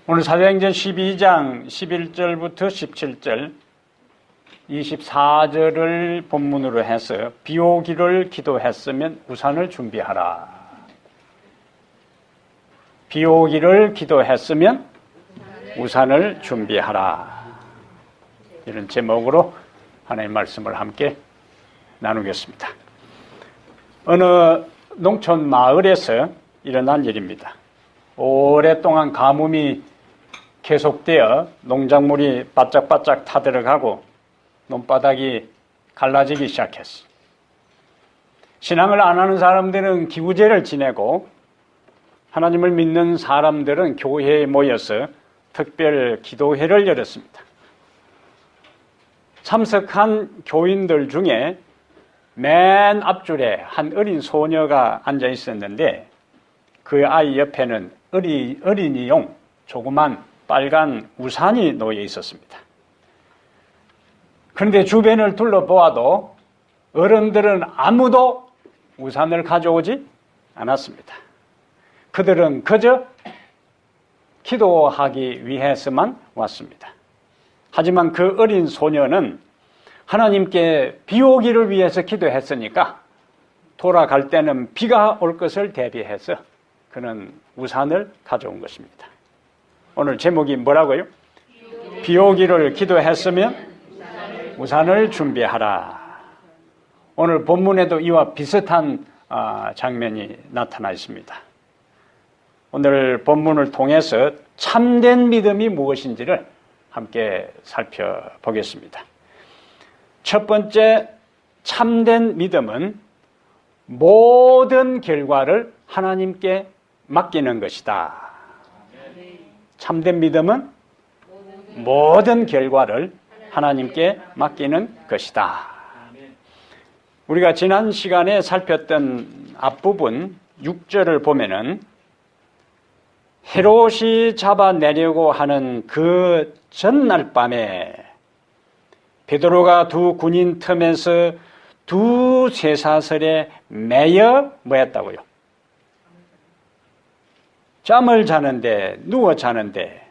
오늘 사도행전 12장 11절부터 17절 24절을 본문으로 해서 비 오기를 기도했으면 우산을 준비하라. 비 오기를 기도했으면 우산을 준비하라. 이런 제목으로 하나님의 말씀을 함께 나누겠습니다. 어느 농촌 마을에서 일어난 일입니다. 오랫동안 가뭄이 계속되어 농작물이 바짝바짝 타들어가고 논바닥이 갈라지기 시작했어. 신앙을 안 하는 사람들은 기구제를 지내고 하나님을 믿는 사람들은 교회에 모여서 특별 기도회를 열었습니다. 참석한 교인들 중에 맨 앞줄에 한 어린 소녀가 앉아 있었는데 그 아이 옆에는 어린이용 조그만 빨간 우산이 놓여 있었습니다. 그런데 주변을 둘러보아도 어른들은 아무도 우산을 가져오지 않았습니다. 그들은 그저 기도하기 위해서만 왔습니다. 하지만 그 어린 소녀는 하나님께 비 오기를 위해서 기도했으니까 돌아갈 때는 비가 올 것을 대비해서 그는 우산을 가져온 것입니다. 오늘 제목이 뭐라고요? 비 오기를 기도했으면 우산을 준비하라. 오늘 본문에도 이와 비슷한 장면이 나타나 있습니다. 오늘 본문을 통해서 참된 믿음이 무엇인지를 함께 살펴보겠습니다. 첫 번째, 참된 믿음은 모든 결과를 하나님께 맡기는 것이다. 참된 믿음은 모든 결과를 하나님께 맡기는 것이다. 우리가 지난 시간에 살폈던 앞부분 6절을 보면은 헤롯이 잡아내려고 하는 그 전날 밤에 베드로가 두 군인 틈에서 두 쇠사슬에 매여 뭐했다고요? 잠을 자는데, 누워 자는데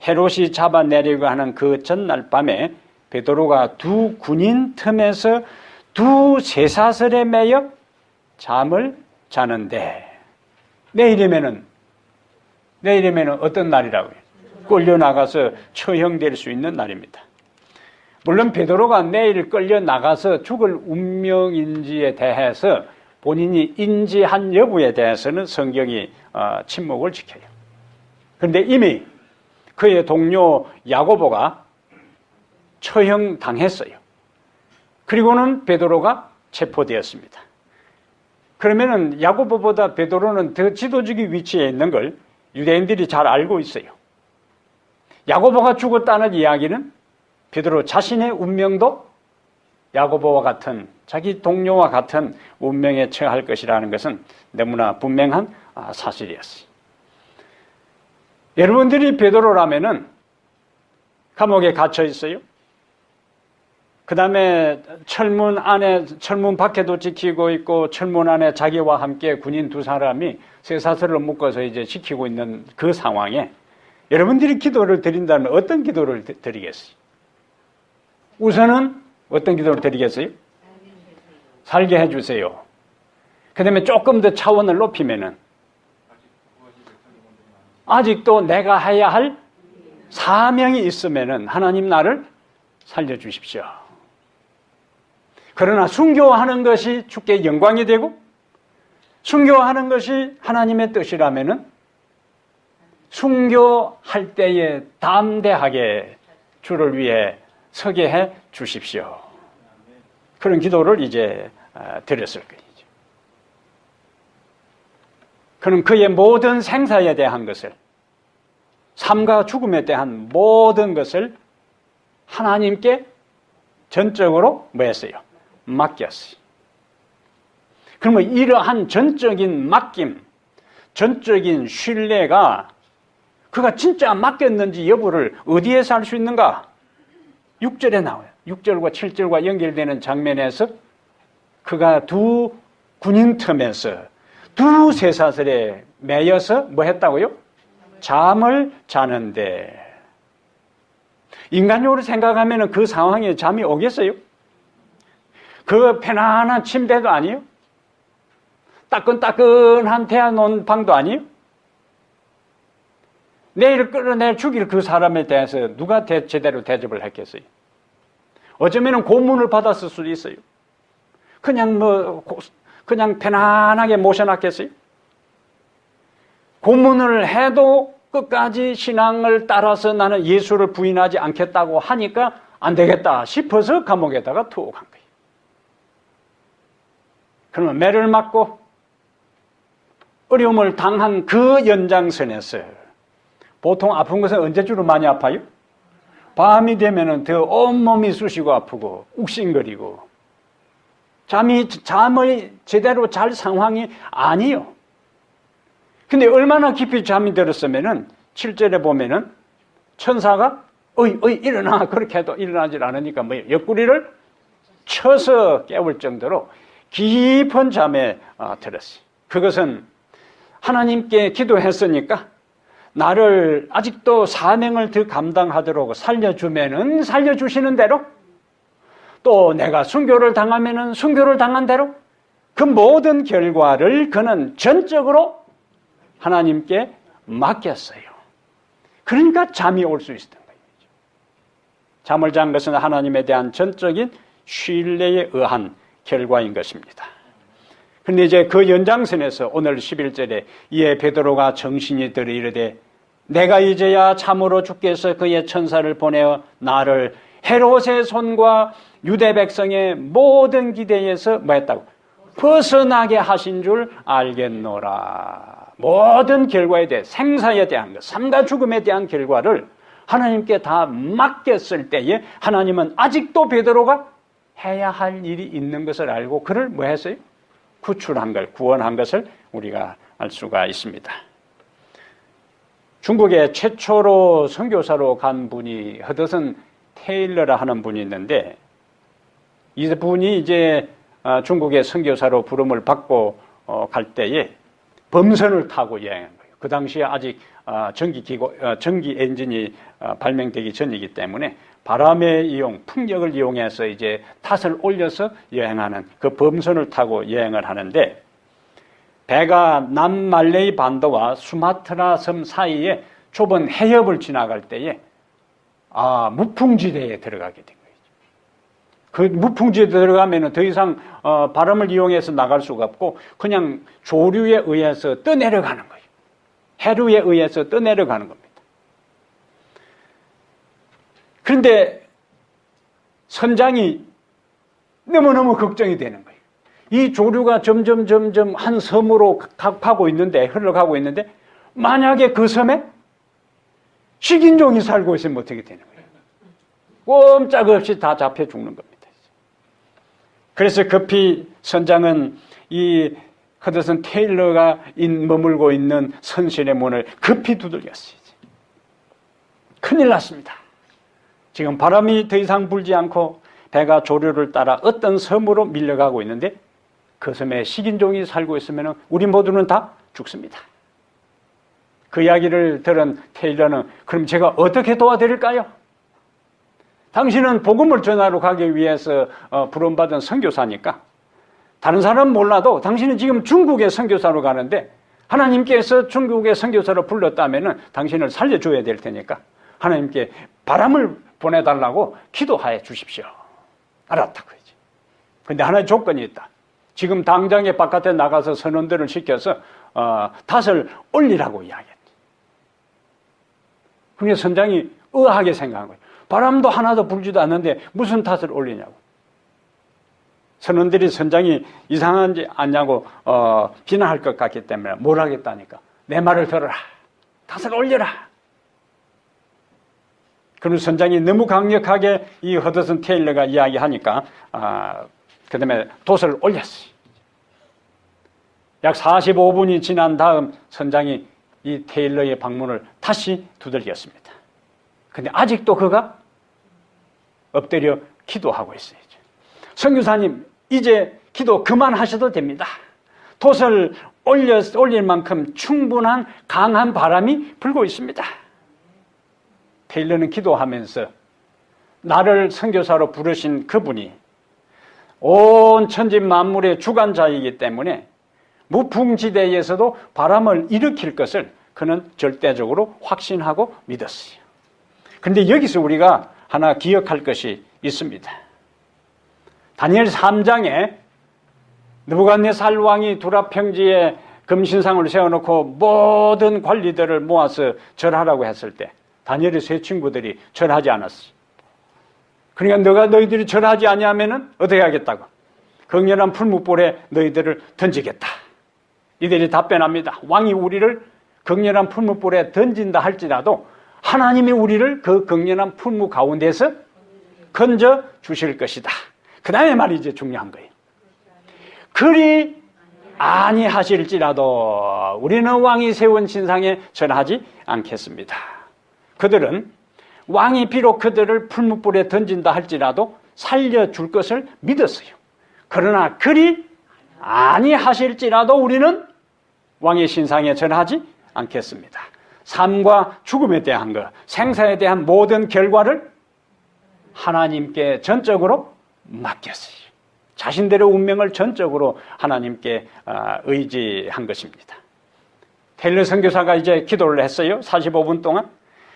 헤롯이 잡아내려고 하는 그 전날 밤에 베드로가 두 군인 틈에서 두 쇠사슬에 매여 잠을 자는데 내일이면은 어떤 날이라고요? 끌려나가서 처형될 수 있는 날입니다. 물론 베드로가 내일 끌려나가서 죽을 운명인지에 대해서 본인이 인지한 여부에 대해서는 성경이 침묵을 지켜요. 그런데 이미 그의 동료 야고보가 처형당했어요. 그리고는 베드로가 체포되었습니다. 그러면은 야고보보다 베드로는 더 지도적인 위치에 있는 걸 유대인들이 잘 알고 있어요. 야고보가 죽었다는 이야기는 베드로 자신의 운명도 야고보와 같은 자기 동료와 같은 운명에 처할 것이라는 것은 너무나 분명한 사실이었어요. 여러분들이 베드로라면은 감옥에 갇혀 있어요. 그 다음에 철문 밖에도 지키고 있고 철문 안에 자기와 함께 군인 두 사람이 쇠사슬을 묶어서 이제 지키고 있는 그 상황에 여러분들이 기도를 드린다면 어떤 기도를 드리겠어요? 우선은 어떤 기도를 드리겠어요? 살게 해주세요. 그 다음에 조금 더 차원을 높이면은 아직도 내가 해야 할 사명이 있으면은 하나님 나를 살려주십시오. 그러나 순교하는 것이 주께 영광이 되고 순교하는 것이 하나님의 뜻이라면은 순교할 때에 담대하게 주를 위해 서게 해 주십시오. 그런 기도를 이제 드렸을 거예요. 그는 그의 모든 생사에 대한 것을, 삶과 죽음에 대한 모든 것을 하나님께 전적으로 뭐 했어요? 맡겼어요. 그러면 이러한 전적인 맡김, 전적인 신뢰가 그가 진짜 맡겼는지 여부를 어디에서 알 수 있는가? 6절에 나와요. 6절과 7절과 연결되는 장면에서 그가 두 군인 틈에서 두 쇠사슬에 매여서 뭐 했다고요? 잠을 자는데. 인간적으로 생각하면 그 상황에 잠이 오겠어요? 그 편안한 침대도 아니에요? 따끈따끈한 태아 놓은 방도 아니에요? 내일 끌어내 죽일 그 사람에 대해서 누가 제대로 대접을 했겠어요? 어쩌면 고문을 받았을 수도 있어요. 그냥 편안하게 모셔놨겠어요? 고문을 해도 끝까지 신앙을 따라서 나는 예수를 부인하지 않겠다고 하니까 안 되겠다 싶어서 감옥에다가 투옥한 거예요. 그러면 매를 맞고 어려움을 당한 그 연장선에서 보통 아픈 것은 언제주로 많이 아파요? 밤이 되면은 더 온몸이 쑤시고 아프고 욱신거리고 잠을 제대로 잘 상황이 아니요. 근데 얼마나 깊이 잠이 들었으면은 7절에 보면은 천사가 어이 일어나 그렇게 해도 일어나질 않으니까 뭐 옆구리를 쳐서 깨울 정도로 깊은 잠에 들었어요. 그것은 하나님께 기도했으니까 나를 아직도 사명을 더 감당하도록 살려주면은 살려주시는 대로 또 내가 순교를 당하면은 순교를 당한 대로 그 모든 결과를 그는 전적으로 하나님께 맡겼어요. 그러니까 잠이 올 수 있었던 거예요. 잠을 잔 것은 하나님에 대한 전적인 신뢰에 의한 결과인 것입니다. 그런데 이제 그 연장선에서 오늘 11절에 이에 베드로가 정신이 들어 이르되 내가 이제야 참으로 주께서 그의 천사를 보내어 나를 헤롯의 손과 유대 백성의 모든 기대에서 뭐 했다고? 벗어나게 하신 줄 알겠노라. 모든 결과에 대해 생사에 대한 것, 삶과 죽음에 대한 결과를 하나님께 다 맡겼을 때에 하나님은 아직도 베드로가 해야 할 일이 있는 것을 알고 그를 뭐 했어요? 구출한 걸, 구원한 것을 우리가 알 수가 있습니다. 중국에 최초로 선교사로 간 분이 허드슨 테일러라 하는 분이 있는데 이분이 이제 중국의 선교사로 부름을 받고 갈 때에 범선을 타고 여행한 거예요. 그 당시에 아직 전기 엔진이 발명되기 전이기 때문에 바람의 이용, 풍력을 이용해서 이제 탓을 올려서 여행하는 그 범선을 타고 여행을 하는데 배가 남말레이 반도와 수마트라 섬 사이에 좁은 해협을 지나갈 때에 무풍지대에 들어가게 된 거예요. 그 무풍지대에 들어가면 더 이상 바람을 이용해서 나갈 수가 없고 그냥 조류에 의해서 떠내려가는 거예요. 해류에 의해서 떠내려가는 겁니다. 그런데 선장이 너무너무 걱정이 되는 거예요. 이 조류가 점점 한 섬으로 가고 있는데, 흘러가고 있는데, 만약에 그 섬에 식인종이 살고 있으면 어떻게 되는 거예요? 꼼짝없이 다 잡혀 죽는 겁니다. 그래서 급히 선장은 이 허드슨 테일러가 머물고 있는 선실의 문을 급히 두들겼어요. 큰일 났습니다. 지금 바람이 더 이상 불지 않고 배가 조류를 따라 어떤 섬으로 밀려가고 있는데 그 섬에 식인종이 살고 있으면 우리 모두는 다 죽습니다. 그 이야기를 들은 테일러는 그럼 제가 어떻게 도와드릴까요? 당신은 복음을 전하러 가기 위해서 부름받은 선교사니까 다른 사람은 몰라도 당신은 지금 중국의 선교사로 가는데 하나님께서 중국의 선교사로 불렀다면 당신을 살려줘야 될 테니까 하나님께 바람을 보내달라고 기도하여 주십시오. 알았다고 했지. 근데 하나의 조건이 있다. 지금 당장에 바깥에 나가서 선원들을 시켜서 탓을 올리라고 이야기했지. 그런데 선장이 의아하게 생각한 거예요. 바람도 하나도 불지도 않는데 무슨 탓을 올리냐고. 선원들이 선장이 이상한지 아냐고 비난할 것 같기 때문에 뭘 하겠다니까. 내 말을 들어라. 탓을 올려라. 그럼 선장이 너무 강력하게 이 허드슨 테일러가 이야기하니까 그 다음에 돛을 올렸어요. 약 45분이 지난 다음 선장이 이 테일러의 방문을 다시 두들겼습니다. 근데 아직도 그가 엎드려 기도하고 있어요. 선교사님, 이제 기도 그만하셔도 됩니다. 돛을 올릴 만큼 충분한 강한 바람이 불고 있습니다. 테일러는 기도하면서 나를 선교사로 부르신 그분이 온 천지 만물의 주관자이기 때문에 무풍지대에서도 바람을 일으킬 것을 그는 절대적으로 확신하고 믿었어요. 그런데 여기서 우리가 하나 기억할 것이 있습니다. 다니엘 3장에 느부갓네살 왕이 두라 평지에 금신상을 세워놓고 모든 관리들을 모아서 절하라고 했을 때 다니엘의 세 친구들이 절하지 않았어요. 그러니까 너희들이 절하지 아니하면은 어떻게 하겠다고? 극렬한 풀무불에 너희들을 던지겠다. 이들이 답변합니다. 왕이 우리를 극렬한 풀무불에 던진다 할지라도 하나님이 우리를 그 극렬한 풀무 가운데서 건져 주실 것이다. 그 다음에 말이 이제 중요한 거예요. 그리 아니하실지라도 우리는 왕이 세운 신상에 절하지 않겠습니다. 그들은 왕이 비록 그들을 풀무불에 던진다 할지라도 살려줄 것을 믿었어요. 그러나 그리 아니하실지라도 우리는 왕의 신상에 절하지 않겠습니다. 삶과 죽음에 대한 것, 생사에 대한 모든 결과를 하나님께 전적으로 맡겼어요. 자신들의 운명을 전적으로 하나님께 의지한 것입니다. 테일러 선교사가 이제 기도를 했어요. 45분 동안.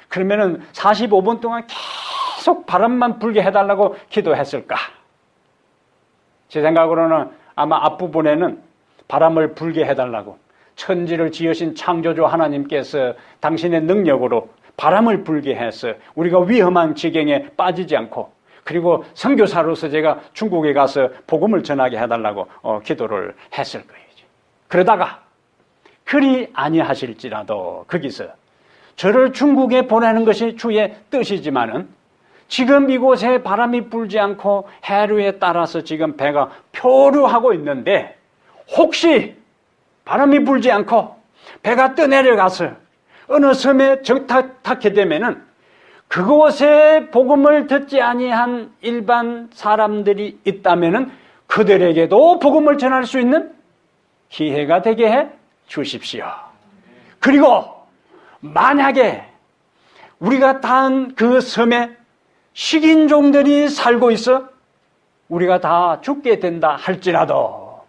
그러면은 45분 동안 계속 바람만 불게 해달라고 기도했을까? 제 생각으로는 아마 앞부분에는 바람을 불게 해달라고 천지를 지으신 창조주 하나님께서 당신의 능력으로 바람을 불게 해서 우리가 위험한 지경에 빠지지 않고 그리고 선교사로서 제가 중국에 가서 복음을 전하게 해달라고 기도를 했을 거예요. 그러다가 그리 아니하실지라도 거기서 저를 중국에 보내는 것이 주의 뜻이지만은 지금 이곳에 바람이 불지 않고 해류에 따라서 지금 배가 표류하고 있는데 혹시 바람이 불지 않고 배가 떠내려가서 어느 섬에 정착하게 되면은 그곳에 복음을 듣지 아니한 일반 사람들이 있다면은 그들에게도 복음을 전할 수 있는 기회가 되게 해 주십시오. 그리고 만약에 우리가 단 그 섬에 식인종들이 살고 있어 우리가 다 죽게 된다 할지라도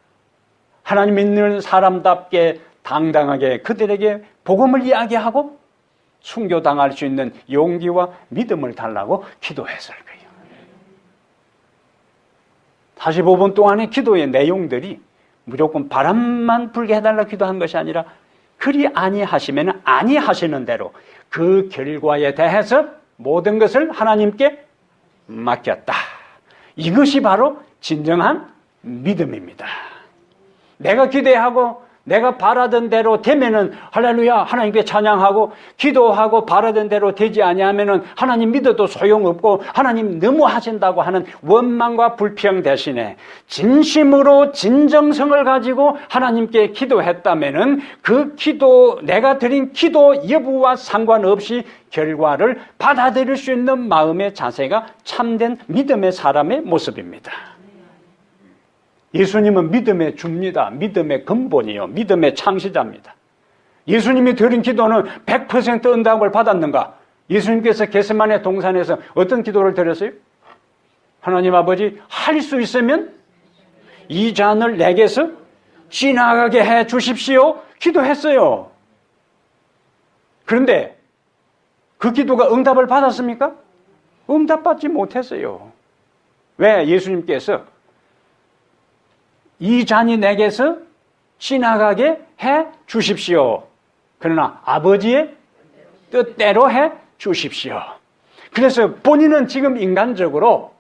하나님 믿는 사람답게 당당하게 그들에게 복음을 이야기하고 순교당할 수 있는 용기와 믿음을 달라고 기도했을 거예요. 45분 동안의 기도의 내용들이 무조건 바람만 불게 해달라고 기도한 것이 아니라 그리 아니하시면 아니하시는 대로 그 결과에 대해서 모든 것을 하나님께 맡겼다. 이것이 바로 진정한 믿음입니다. 내가 기대하고 내가 바라던 대로 되면은 할렐루야 하나님께 찬양하고 기도하고 바라던 대로 되지 아니하면은 하나님 믿어도 소용없고 하나님 너무 하신다고 하는 원망과 불평 대신에 진심으로 진정성을 가지고 하나님께 기도했다면은 그 기도 내가 드린 기도 여부와 상관없이 결과를 받아들일 수 있는 마음의 자세가 참된 믿음의 사람의 모습입니다. 예수님은 믿음의 주입니다. 믿음의 근본이요. 믿음의 창시자입니다. 예수님이 드린 기도는 100% 응답을 받았는가? 예수님께서 겟세마네 동산에서 어떤 기도를 드렸어요? 하나님 아버지, 할 수 있으면 이 잔을 내게서 지나가게 해 주십시오. 기도했어요. 그런데 그 기도가 응답을 받았습니까? 응답받지 못했어요. 왜? 예수님께서 이 잔이 내게서 지나가게 해 주십시오. 그러나 아버지의 뜻대로 해 주십시오. 그래서 본인은 지금 인간적으로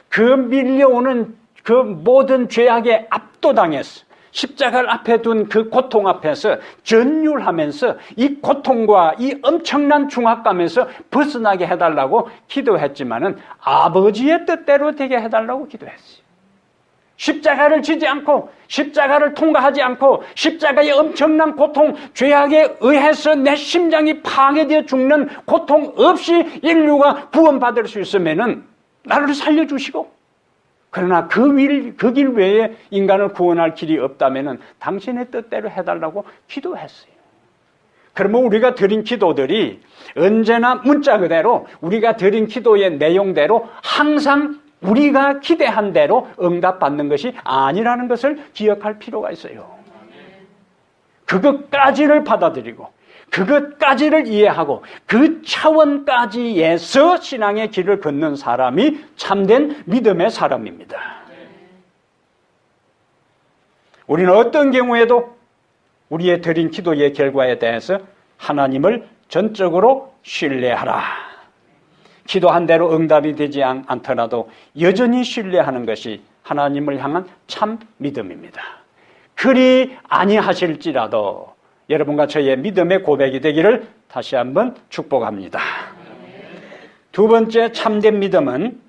그 밀려오는 그 모든 죄악에 압도당했어. 십자가를 앞에 둔 그 고통 앞에서 전율하면서 이 고통과 이 엄청난 중압감에서 벗어나게 해달라고 기도했지만은 아버지의 뜻대로 되게 해달라고 기도했어요. 십자가를 지지 않고 십자가를 통과하지 않고 십자가의 엄청난 고통, 죄악에 의해서 내 심장이 파괴되어 죽는 고통 없이 인류가 구원받을 수 있으면은 나를 살려주시고 그러나 그 길 외에 인간을 구원할 길이 없다면 당신의 뜻대로 해달라고 기도했어요. 그러면 우리가 드린 기도들이 언제나 문자 그대로 우리가 드린 기도의 내용대로 항상 우리가 기대한 대로 응답받는 것이 아니라는 것을 기억할 필요가 있어요. 그것까지를 받아들이고 그것까지를 이해하고 그 차원까지에서 신앙의 길을 걷는 사람이 참된 믿음의 사람입니다. 우리는 어떤 경우에도 우리의 드린 기도의 결과에 대해서 하나님을 전적으로 신뢰하라. 기도한 대로 응답이 되지 않더라도 여전히 신뢰하는 것이 하나님을 향한 참 믿음입니다. 그리 아니하실지라도 여러분과 저의 믿음의 고백이 되기를 다시 한번 축복합니다. 두 번째 참된 믿음은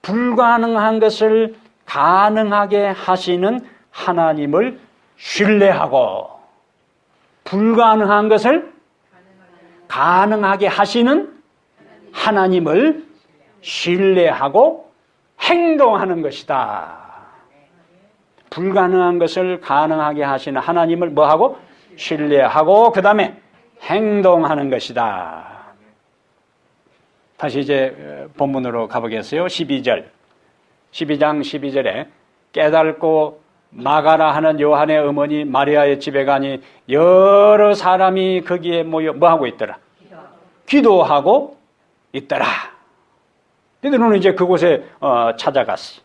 불가능한 것을 가능하게 하시는 하나님을 신뢰하고 불가능한 것을 가능하게 하시는 하나님을 신뢰하고 행동하는 것이다. 불가능한 것을 가능하게 하시는 하나님을 뭐하고? 신뢰하고 그 다음에 행동하는 것이다. 다시 이제 본문으로 가보겠어요. 12장 12절에 깨닫고 마가라 하는 요한의 어머니 마리아의 집에 가니 여러 사람이 거기에 모여 뭐하고 있더라? 기도하고 있더라. 그들은 이제 그곳에 찾아갔어.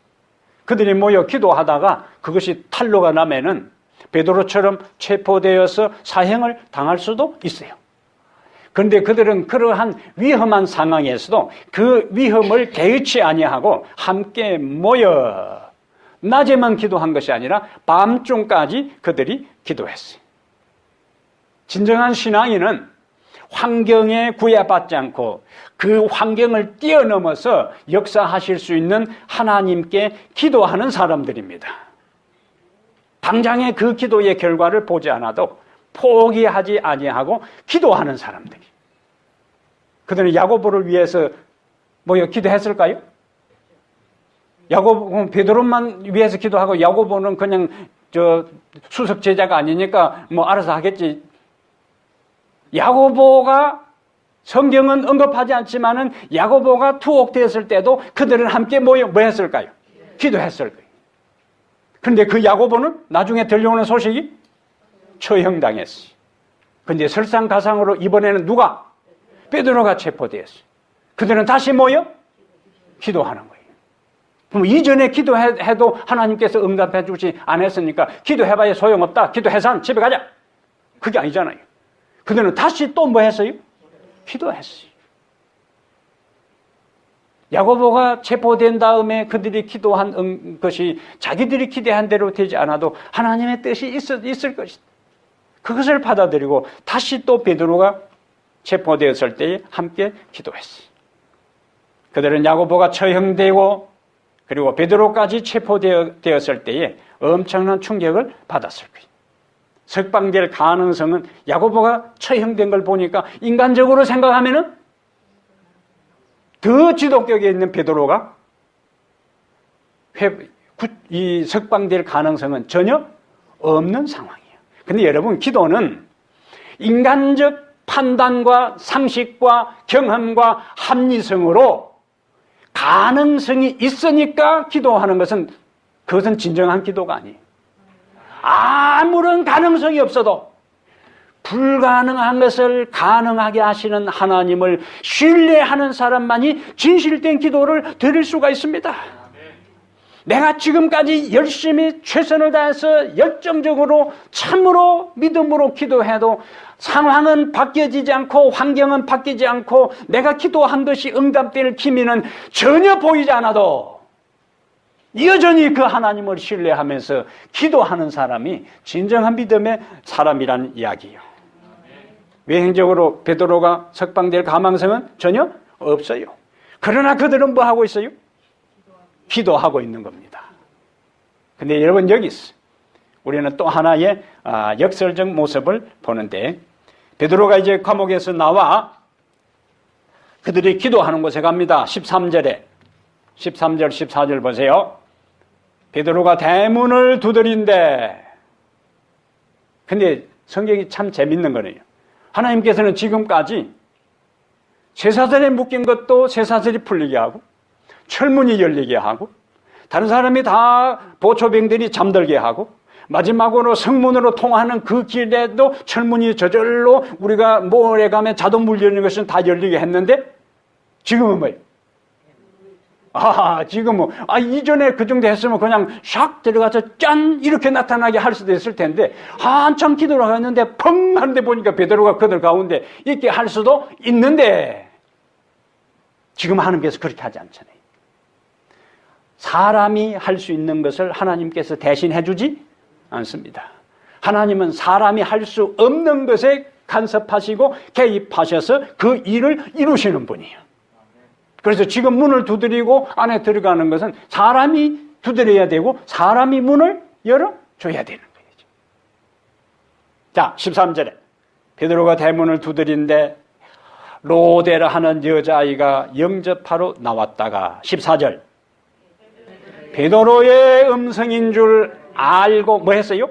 그들이 모여 기도하다가 그것이 탄로가 나면은 베드로처럼 체포되어서 사형을 당할 수도 있어요. 그런데 그들은 그러한 위험한 상황에서도 그 위험을 개의치 아니하고 함께 모여 낮에만 기도한 것이 아니라 밤중까지 그들이 기도했어요. 진정한 신앙인은 환경에 구애받지 않고 그 환경을 뛰어넘어서 역사하실 수 있는 하나님께 기도하는 사람들입니다. 당장의 그 기도의 결과를 보지 않아도 포기하지 아니하고 기도하는 사람들이. 그들은 야고보를 위해서 모여 기도했을까요? 베드로만 위해서 기도하고 야고보는 그냥 수석 제자가 아니니까 뭐 알아서 하겠지. 야고보가 성경은 언급하지 않지만은 야고보가 투옥되었을 때도 그들은 함께 모여 뭐 했을까요? 기도했을 거예요. 그런데 그 야고보는 나중에 들려오는 소식이 처형당했어요. 그런데 설상가상으로 이번에는 누가? 베드로가 체포되었어요. 그들은 다시 모여 기도하는 거예요. 그럼 이전에 기도해도 하나님께서 응답해 주지 않았으니까 기도해봐야 소용없다. 기도해산 집에 가자. 그게 아니잖아요. 그들은 다시 또 뭐 했어요? 기도했어요. 야고보가 체포된 다음에 그들이 기도한 것이 자기들이 기대한 대로 되지 않아도 하나님의 뜻이 있을 것이다. 그것을 받아들이고 다시 또 베드로가 체포되었을 때에 함께 기도했어요. 그들은 야고보가 처형되고 그리고 베드로까지 체포되었을 때에 엄청난 충격을 받았을 거예요. 석방될 가능성은 야고보가 처형된 걸 보니까 인간적으로 생각하면은 더 지도격에 있는 베드로가 이 석방될 가능성은 전혀 없는 상황이에요. 근데 여러분, 기도는 인간적 판단과 상식과 경험과 합리성으로 가능성이 있으니까 기도하는 것은 그것은 진정한 기도가 아니에요. 아무런 가능성이 없어도 불가능한 것을 가능하게 하시는 하나님을 신뢰하는 사람만이 진실된 기도를 드릴 수가 있습니다. 내가 지금까지 열심히 최선을 다해서 열정적으로 참으로 믿음으로 기도해도 상황은 바뀌어지지 않고 환경은 바뀌지 않고 내가 기도한 것이 응답될 기미는 전혀 보이지 않아도 여전히 그 하나님을 신뢰하면서 기도하는 사람이 진정한 믿음의 사람이라는 이야기예요. 외형적으로 베드로가 석방될 가망성은 전혀 없어요. 그러나 그들은 뭐 하고 있어요? 기도하고 있는 겁니다. 근데 여러분, 여기서 우리는 또 하나의 역설적 모습을 보는데, 베드로가 이제 감옥에서 나와 그들이 기도하는 곳에 갑니다. 13절에 13절, 14절 보세요. 베드로가 대문을 두드린대. 근데 성경이 참 재밌는 거네요. 하나님께서는 지금까지 쇠사슬에 묶인 것도 쇠사슬이 풀리게 하고, 철문이 열리게 하고, 다른 사람이 다 보초병들이 잠들게 하고, 마지막으로 성문으로 통하는 그 길에도 철문이 저절로 우리가 모래 가면 자동 문 열리는 것은 다 열리게 했는데, 지금은 뭐예요? 지금은, 이전에 그 정도 했으면 그냥 샥 들어가서 짠! 이렇게 나타나게 할 수도 있을 텐데, 한참 기도를 하는데 펑! 하는데 보니까 베드로가 그들 가운데 있게 할 수도 있는데, 지금 하나님께서 그렇게 하지 않잖아요. 사람이 할 수 있는 것을 하나님께서 대신 해주지 않습니다. 하나님은 사람이 할 수 없는 것에 간섭하시고 개입하셔서 그 일을 이루시는 분이에요. 그래서 지금 문을 두드리고 안에 들어가는 것은 사람이 두드려야 되고 사람이 문을 열어줘야 되는 거죠. 자, 13절에 베드로가 대문을 두드린데 로데라 하는 여자아이가 영접하러 나왔다가 14절 베드로의 음성인 줄 알고 뭐 했어요?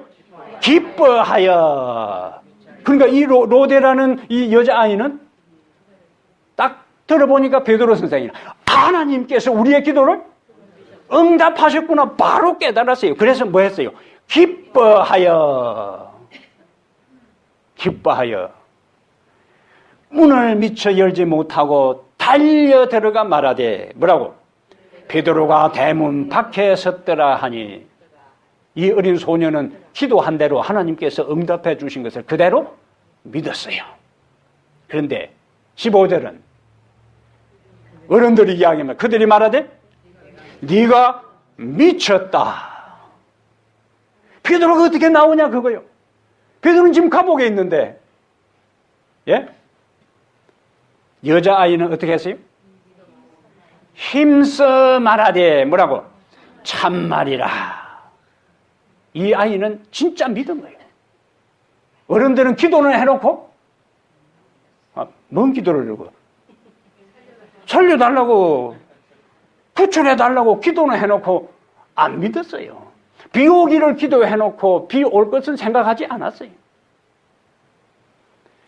기뻐하여. 그러니까 이 로데라는 이 여자아이는 딱 들어보니까 베드로 선생이라 하나님께서 우리의 기도를 응답하셨구나 바로 깨달았어요. 그래서 뭐 했어요? 기뻐하여. 문을 미처 열지 못하고 달려 들어가 말하되 뭐라고? 베드로가 대문 밖에 섰더라 하니, 이 어린 소녀는 기도한 대로 하나님께서 응답해 주신 것을 그대로 믿었어요. 그런데 15절은 어른들이 이야기하면 그들이 말하되 네가 미쳤다. 베드로가 어떻게 나오냐 그거요. 베드로는 지금 감옥에 있는데, 예? 여자아이는 어떻게 했어요? 힘써 말하되 뭐라고? 참말이라. 이 아이는 진짜 믿은 거예요. 어른들은 기도는 해놓고 뭔 기도를 하고 살려달라고 구출해달라고 기도는 해놓고 안 믿었어요. 비 오기를 기도해놓고 비 올 것은 생각하지 않았어요.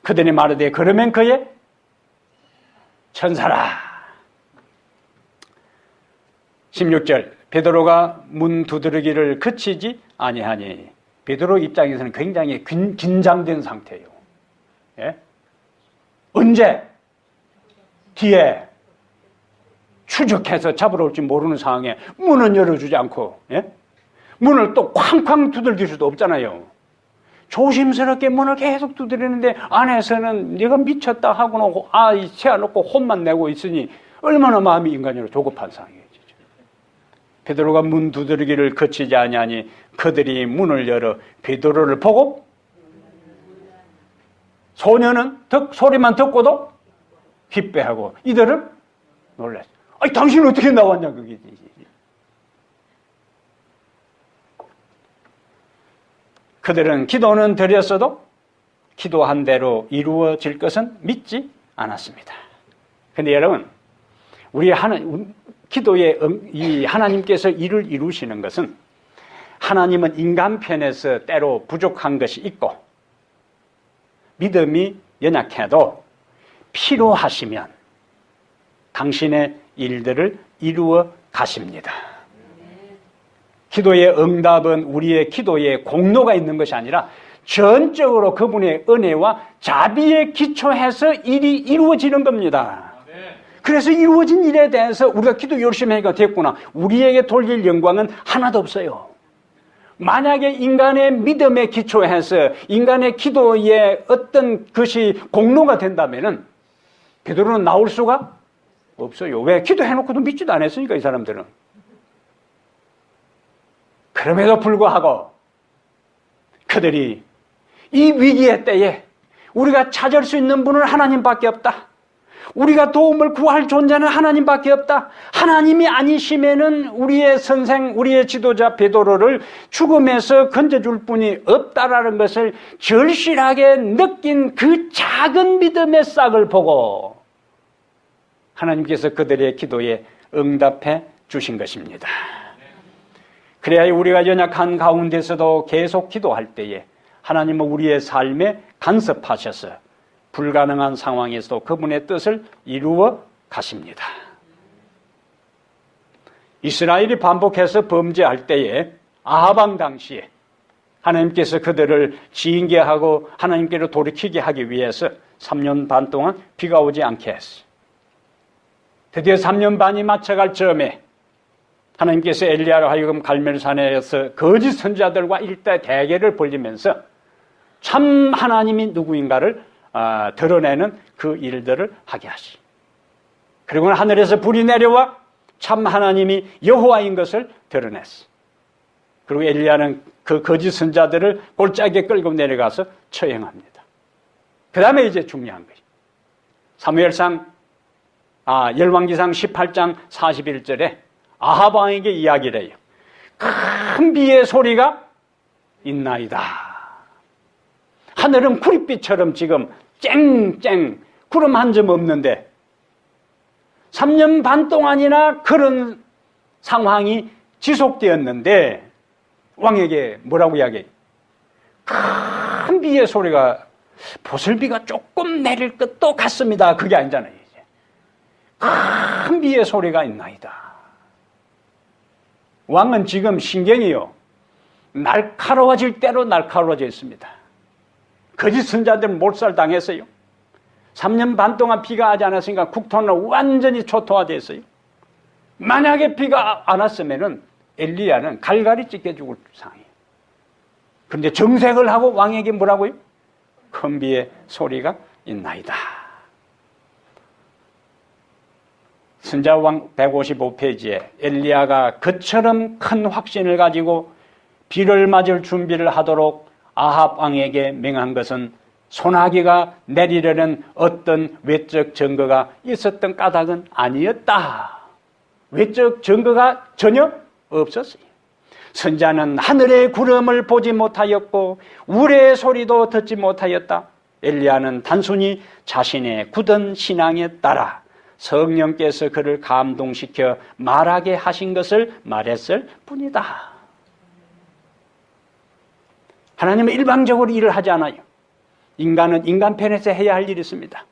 그들이 말하되 그러면 그의 천사라. 16절 베드로가 문 두드리기를 그치지 아니하니, 베드로 입장에서는 굉장히 긴장된 상태예요. 예? 언제? 뒤에 추적해서 잡으러 올지 모르는 상황에 문은 열어주지 않고, 예? 문을 또 쾅쾅 두들길 수도 없잖아요. 조심스럽게 문을 계속 두드리는데 안에서는 네가 미쳤다 하고는 세워놓고 혼만 내고 있으니 얼마나 마음이 인간적으로 조급한 상황이에요. 베드로가 문 두드리기를 거치지 아니하니 그들이 문을 열어 베드로를 보고, 소녀는 소리만 듣고도 기뻐하고 이들은 놀랐어. 당신은 어떻게 나왔냐 그게. 그들은 기도는 드렸어도 기도한 대로 이루어질 것은 믿지 않았습니다. 그런데 여러분, 우리 기도에 이 하나님께서 일을 이루시는 것은, 하나님은 인간 편에서 때로 부족한 것이 있고 믿음이 연약해도 필요하시면 당신의 일들을 이루어 가십니다. 기도의 응답은 우리의 기도에 공로가 있는 것이 아니라 전적으로 그분의 은혜와 자비에 기초해서 일이 이루어지는 겁니다. 그래서 이루어진 일에 대해서 우리가 기도 열심히 하니까 됐구나, 우리에게 돌릴 영광은 하나도 없어요. 만약에 인간의 믿음에 기초해서 인간의 기도에 어떤 것이 공로가 된다면은 베드로는 나올 수가 없어요. 왜? 기도해놓고도 믿지도 않았으니까, 이 사람들은. 그럼에도 불구하고 그들이 이 위기의 때에 우리가 찾을 수 있는 분은 하나님밖에 없다. 우리가 도움을 구할 존재는 하나님밖에 없다. 하나님이 아니시면은 우리의 선생, 우리의 지도자 베드로를 죽음에서 건져줄 분이 없다라는 것을 절실하게 느낀 그 작은 믿음의 싹을 보고 하나님께서 그들의 기도에 응답해 주신 것입니다. 그래야 우리가 연약한 가운데서도 계속 기도할 때에 하나님은 우리의 삶에 간섭하셔서 불가능한 상황에서도 그분의 뜻을 이루어 가십니다. 이스라엘이 반복해서 범죄할 때에 아합 왕 당시에 하나님께서 그들을 징계하고 하나님께로 돌이키게 하기 위해서 3년 반 동안 비가 오지 않게 했어요. 드디어 3년 반이 맞춰갈 즈음에 하나님께서 엘리야로 하여금 갈멜산에서 거짓 선지자들과 일대 대결을 벌이면서 참 하나님이 누구인가를 드러내는 그 일들을 하게 하시. 그리고 하늘에서 불이 내려와 참 하나님이 여호와인 것을 드러냈어. 그리고 엘리야는 그 거짓 선자들을 골짜기에 끌고 내려가서 처형합니다. 그 다음에 이제 중요한 거예요. 열왕기상 18장 41절에 아합 왕에게 이야기를 해요. 큰 비의 소리가 있나이다. 하늘은 구릿빛처럼 지금 쨍쨍 구름 한 점 없는데 3년 반 동안이나 그런 상황이 지속되었는데 왕에게 뭐라고 이야기해요? 큰 비의 소리가 보슬비가 조금 내릴 것도 같습니다. 그게 아니잖아요. 이제. 큰 비의 소리가 있나이다. 왕은 지금 신경이요. 날카로워질 대로 날카로워져 있습니다. 거짓 선자들 몰살당했어요. 3년 반 동안 비가 하지 않았으니까 국토는 완전히 초토화되어 있어요. 만약에 비가 안 왔으면은 엘리야는 갈갈이 찢겨 죽을 상황이에요. 그런데 정색을 하고 왕에게 뭐라고요? 큰 비의 소리가 있나이다. 선지자왕 155페이지에 엘리야가 그처럼 큰 확신을 가지고 비를 맞을 준비를 하도록 아합 왕에게 명한 것은 소나기가 내리려는 어떤 외적 증거가 있었던 까닭은 아니었다. 외적 증거가 전혀 없었어요. 선지자는 하늘의 구름을 보지 못하였고 우레의 소리도 듣지 못하였다. 엘리야는 단순히 자신의 굳은 신앙에 따라 성령께서 그를 감동시켜 말하게 하신 것을 말했을 뿐이다. 하나님은 일방적으로 일을 하지 않아요. 인간은 인간 편에서 해야 할 일이 있습니다.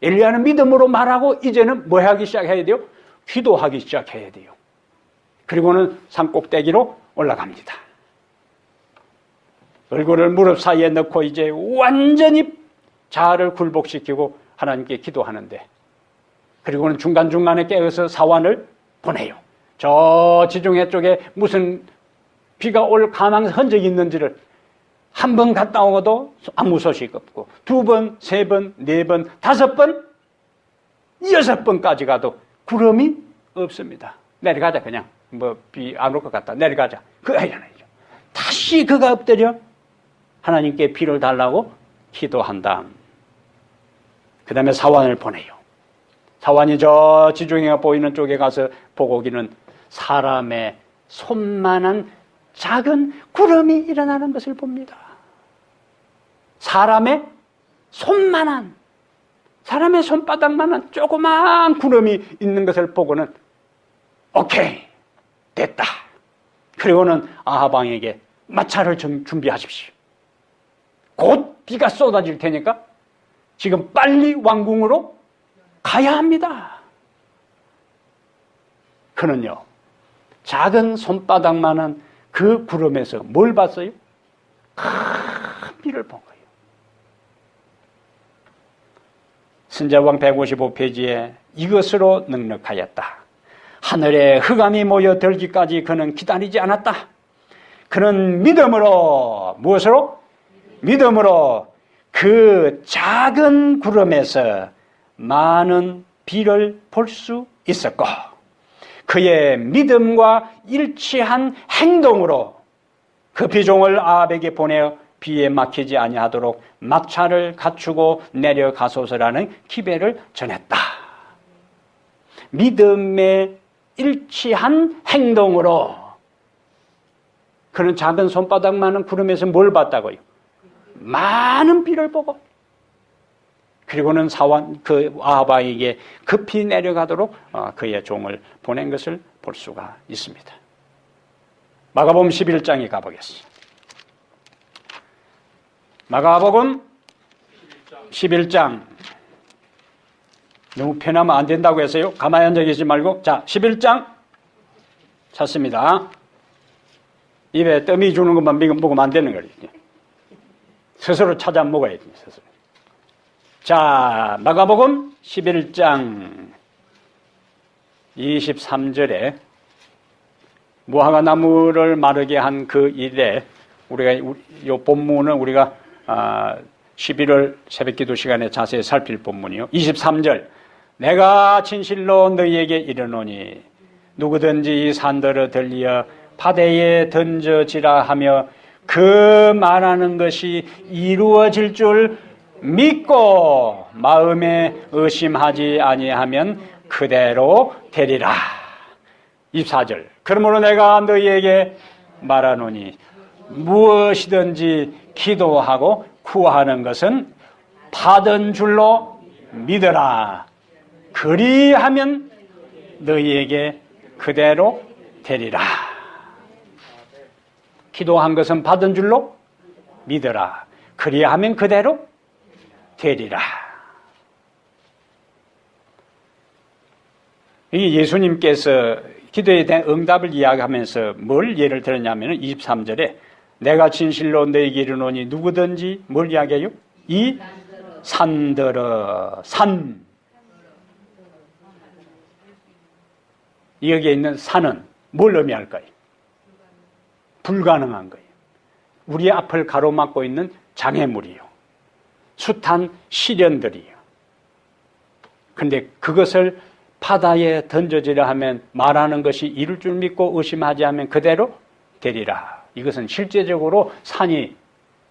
엘리야는 믿음으로 말하고 이제는 뭐 하기 시작해야 돼요? 기도하기 시작해야 돼요. 그리고는 산꼭대기로 올라갑니다. 얼굴을 무릎 사이에 넣고 이제 완전히 자아를 굴복시키고 하나님께 기도하는데, 그리고는 중간중간에 깨어서 사환을 보내요. 저 지중해 쪽에 무슨 비가 올 가망 흔적이 있는지를 한 번 갔다 오고도 아무 소식 없고, 2번, 3번, 4번, 5번, 6번까지 가도 구름이 없습니다. 내려가자, 그냥. 뭐, 비 안 올 것 같다. 내려가자. 그거 아니잖아요. 다시 그가 엎드려 하나님께 비를 달라고 기도한다. 그 다음에 사환을 보내요. 사환이 저 지중해가 보이는 쪽에 가서 보고 오기는 사람의 손만한 작은 구름이 일어나는 것을 봅니다. 사람의 손만한, 사람의 손바닥만한 조그마한 구름이 있는 것을 보고는 오케이, 됐다. 그리고는 아합 왕에게 마차를 준비하십시오. 곧 비가 쏟아질 테니까 지금 빨리 왕궁으로 가야 합니다. 그는요, 작은 손바닥만한 그 구름에서 뭘 봤어요? 큰 비를 본 거예요. 선지자왕 155페이지에 이것으로 넉넉하였다. 하늘에 흑암이 모여 들기까지 그는 기다리지 않았다. 그는 믿음으로, 무엇으로? 믿음으로 그 작은 구름에서 많은 비를 볼 수 있었고, 그의 믿음과 일치한 행동으로 그 비종을 아합에게 보내어 비에 막히지 아니하도록 마차를 갖추고 내려가소서라는 기배를 전했다. 믿음에 일치한 행동으로 그는 작은 손바닥만한 구름에서 뭘 봤다고요? 많은 비를 보고, 그리고는 아합에게 급히 내려가도록 그의 종을 보낸 것을 볼 수가 있습니다. 마가복음 11장에 가보겠습니다. 마가복음 11장. 너무 편하면 안 된다고 해서요. 가만히 앉아 계시지 말고. 자, 11장 찾습니다. 입에 떠미 주는 것만 먹으면 안 되는 거예요. 스스로 찾아 먹어야 돼요. 스스로. 자, 마가복음 11장 23절에 무화과 나무를 마르게 한 그 일에 우리가 이 본문은 우리가 11월 새벽기도 시간에 자세히 살필 본문이요. 23절 내가 진실로 너희에게 이르노니 누구든지 이 산더러 들리어 바다에 던져지라 하며 그 말하는 것이 이루어질 줄 믿고 마음에 의심하지 아니하면 그대로 되리라. 24절 그러므로 내가 너희에게 말하노니 무엇이든지 기도하고 구하는 것은 받은 줄로 믿어라. 그리하면 너희에게 그대로 되리라. 기도한 것은 받은 줄로 믿어라. 그리하면 그대로 되리라. 이 예수님께서 기도에 대한 응답을 이야기하면서 뭘 예를 들었냐면 23절에 내가 진실로 너희에게 이르노니 누구든지 뭘 이야기해요? 이 산더러 산 여기에 있는 산은 뭘 의미할까요? 불가능한 거예요. 우리의 앞을 가로막고 있는 장애물이요. 숱한 시련들이요. 그런데 그것을 바다에 던져지려 하면 말하는 것이 이룰 줄 믿고 의심하지 않으면 그대로 되리라. 이것은 실제적으로 산이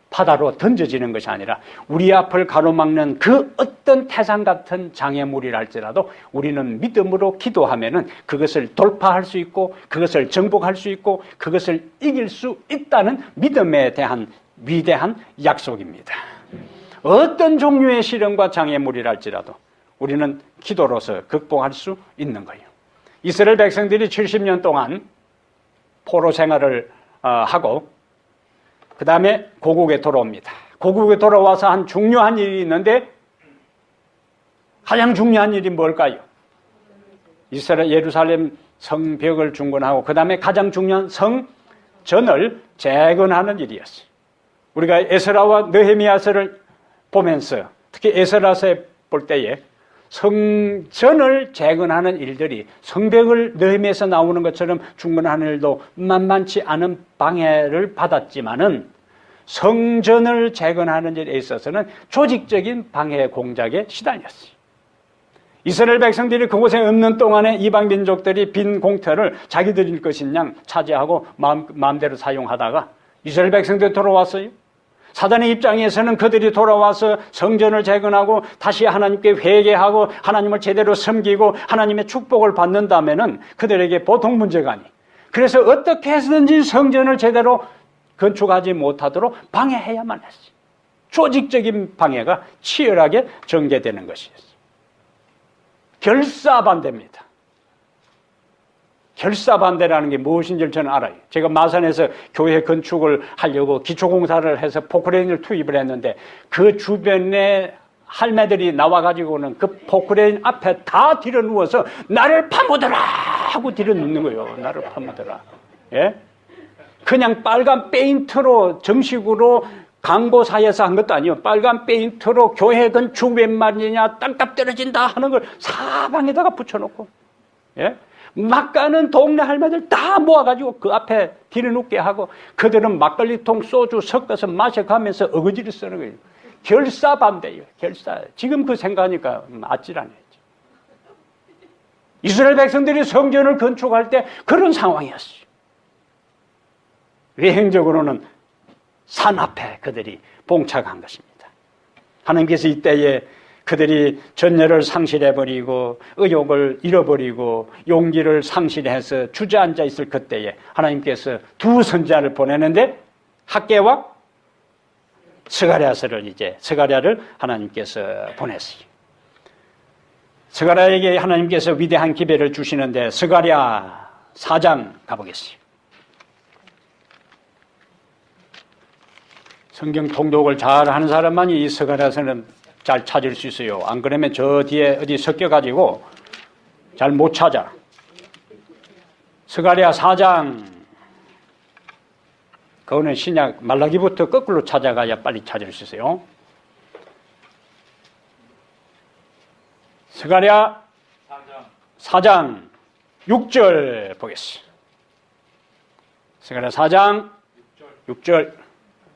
바다로 던져지는 것이 아니라 우리 앞을 가로막는 그 어떤 태산 같은 장애물이랄지라도 우리는 믿음으로 기도하면은 그것을 돌파할 수 있고 그것을 정복할 수 있고 그것을 이길 수 있다는 믿음에 대한 위대한 약속입니다. 어떤 종류의 시련과 장애물이랄지라도 우리는 기도로서 극복할 수 있는 거예요. 이스라엘 백성들이 70년 동안 포로 생활을 하고 그 다음에 고국에 돌아옵니다. 고국에 돌아와서 한 중요한 일이 있는데 가장 중요한 일이 뭘까요? 이스라엘 예루살렘 성벽을 중건하고 그 다음에 가장 중요한 성전을 재건하는 일이었어요. 우리가 에스라와 느헤미야서를 보면서 특히 에스라서에 볼 때에 성전을 재건하는 일들이 성벽을 느헤미야에서 나오는 것처럼 중건하는 일도 만만치 않은 방해를 받았지만은 성전을 재건하는 일에 있어서는 조직적인 방해 공작에 시달렸어요. 이스라엘 백성들이 그곳에 없는 동안에 이방 민족들이 빈 공터를 자기들일 것인 양 차지하고 마음대로 사용하다가 이스라엘 백성들이 돌아왔어요. 사단의 입장에서는 그들이 돌아와서 성전을 재건하고 다시 하나님께 회개하고 하나님을 제대로 섬기고 하나님의 축복을 받는다면은 그들에게 보통 문제가 아니. 그래서 어떻게 해서든지 성전을 제대로 건축하지 못하도록 방해해야만 했어요. 조직적인 방해가 치열하게 전개되는 것이었어요. 결사반대입니다. 결사반대라는 게 무엇인지 저는 알아요. 제가 마산에서 교회 건축을 하려고 기초공사를 해서 포크레인을 투입을 했는데 그 주변에 할매들이 나와가지고는 그 포크레인 앞에 다 들여 누워서 나를 파묻어라 하고 들여 눕는 거예요. 나를 파묻어라. 예? 그냥 빨간 페인트로 정식으로 광고사에서 한 것도 아니에요. 빨간 페인트로 교회 건축 웬 말이냐 땅값 떨어진다 하는 걸 사방에다가 붙여놓고 예? 막가는 동네 할머니들 다 모아가지고 그 앞에 들여눕게 하고 그들은 막걸리통 소주 섞어서 마셔가면서 어거지를 쓰는 거예요. 결사반대예요. 결사. 지금 그 생각하니까 아찔하네요. 이스라엘 백성들이 성전을 건축할 때 그런 상황이었어요. 외행적으로는 산 앞에 그들이 봉착한 것입니다. 하나님께서 이때에 그들이 전열을 상실해버리고 의욕을 잃어버리고 용기를 상실해서 주저앉아 있을 그때에 하나님께서 두 선지자를 보내는데 학개와 스가랴를 하나님께서 보냈어요. 스가랴에게 하나님께서 위대한 기별을 주시는데 스가랴 4장 가보겠습니다. 성경 통독을 잘 하는 사람만이 이 스가랴서는 잘 찾을 수 있어요. 안 그러면 저 뒤에 어디 섞여가지고 잘 못 찾아. 스가랴 4장, 그거는 신약 말라기부터 거꾸로 찾아가야 빨리 찾을 수 있어요. 스가랴 4장 6절 보겠습니다. 스가랴 4장 6절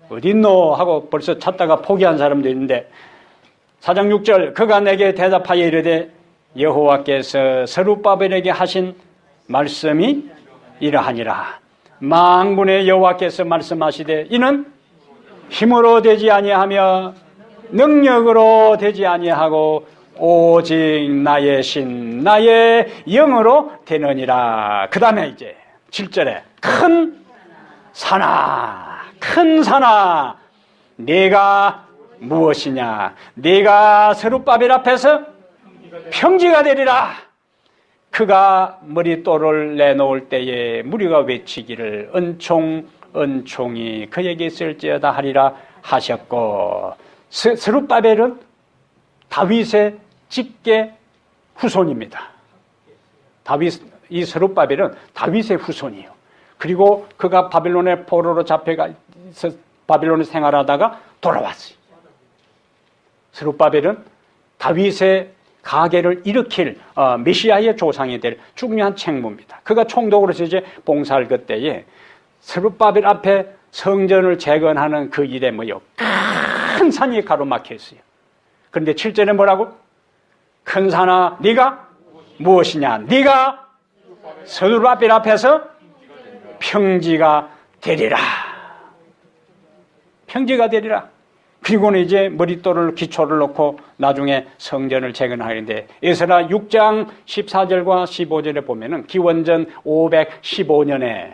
어딨노 하고 벌써 찾다가 포기한 사람도 있는데 4장 6절 그가 내게 대답하여 이르되 여호와께서 스룹바벨에게 하신 말씀이 이러하니라. 만군의 여호와께서 말씀하시되 이는 힘으로 되지 아니하며 능력으로 되지 아니하고 오직 나의 신 나의 영으로 되느니라. 그 다음에 이제 7절에 큰 산아 네가 무엇이냐. 네가 스룹바벨 앞에서 평지가 되리라. 그가 머릿돌을 내놓을 때에 무리가 외치기를 은총이 그에게 있을지어다 하리라 하셨고, 스룹바벨은 다윗의 직계 후손입니다. 이 스룹바벨은 다윗의 후손이에요. 그리고 그가 바빌론의 포로로 잡혀가 바빌론에 생활하다가 돌아왔어요. 스룹바벨은 다윗의 가계를 일으킬 메시아의 조상이 될 중요한 책무입니다. 그가 총독으로서 이제 봉사할 그때에 스룹바벨 앞에 성전을 재건하는 그 일에 뭐요? 큰 산이 가로막혀 있어요. 그런데 7절에 뭐라고? 큰 산아 네가 무엇이냐. 네가 스룹바벨 앞에서 평지가 되리라. 평지가 되리라. 그리고는 이제 머릿돌을 기초를 놓고 나중에 성전을 재건하는데 에스라 6장 14절과 15절에 보면은 기원전 515년에